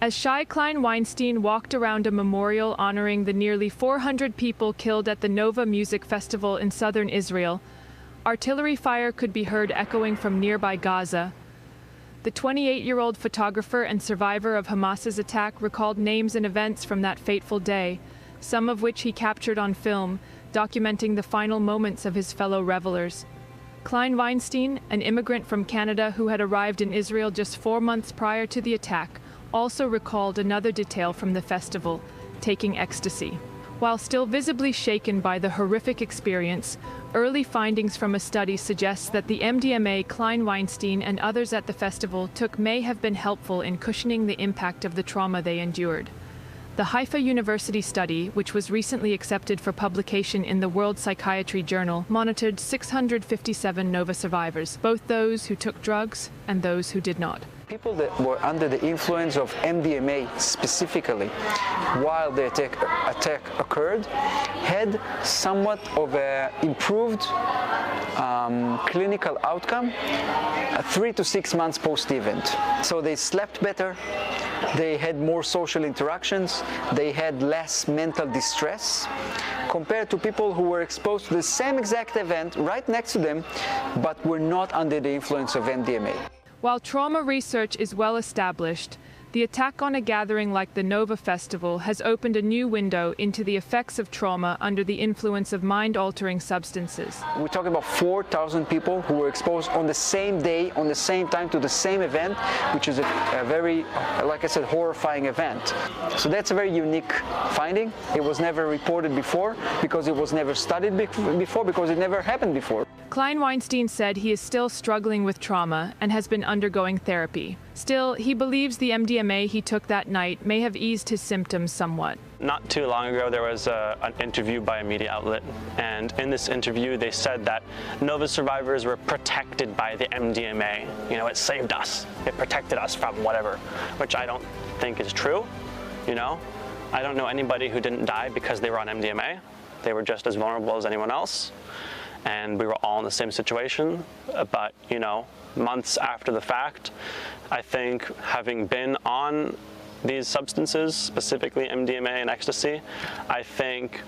As Shai Klein-Weinstein walked around a memorial honoring the nearly 400 people killed at the Nova Music Festival in southern Israel, artillery fire could be heard echoing from nearby Gaza. The 28-year-old photographer and survivor of Hamas's attack recalled names and events from that fateful day, some of which he captured on film, documenting the final moments of his fellow revelers. Klein-Weinstein, an immigrant from Canada who had arrived in Israel just 4 months prior to the attack, also recalled another detail from the festival, taking ecstasy. While still visibly shaken by the horrific experience, early findings from a study suggest that the MDMA Klein-Weinstein and others at the festival took may have been helpful in cushioning the impact of the trauma they endured. The Haifa University study, which was recently accepted for publication in the World Psychiatry Journal, monitored 657 Nova survivors, both those who took drugs and those who did not. People that were under the influence of MDMA specifically while the attack occurred had somewhat of an improved clinical outcome 3 to 6 months post-event. So they slept better, they had more social interactions, they had less mental distress compared to people who were exposed to the same exact event right next to them but were not under the influence of MDMA. While trauma research is well established, the attack on a gathering like the Nova Festival has opened a new window into the effects of trauma under the influence of mind-altering substances. We're talking about 4,000 people who were exposed on the same day, on the same time to the same event, which is a very, like I said, horrifying event. So that's a very unique finding. It was never reported before because it was never studied before because it never happened before. Klein-Weinstein said he is still struggling with trauma and has been undergoing therapy. Still, he believes the MDMA he took that night may have eased his symptoms somewhat. Not too long ago, there was an interview by a media outlet, and in this interview, they said that Nova survivors were protected by the MDMA. You know, it saved us. It protected us from whatever, which I don't think is true, you know? I don't know anybody who didn't die because they were on MDMA. They were just as vulnerable as anyone else, and we were all in the same situation, but, you know, months after the fact, I think having been on these substances, specifically MDMA and ecstasy, I think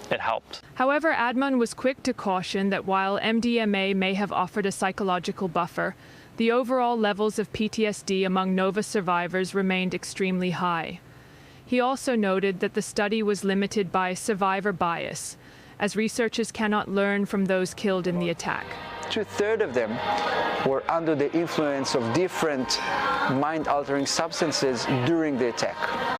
it helped. However, Admon was quick to caution that while MDMA may have offered a psychological buffer, the overall levels of PTSD among Nova survivors remained extremely high. He also noted that the study was limited by survivor bias, as researchers cannot learn from those killed in the attack. 2/3 of them were under the influence of different mind-altering substances during the attack.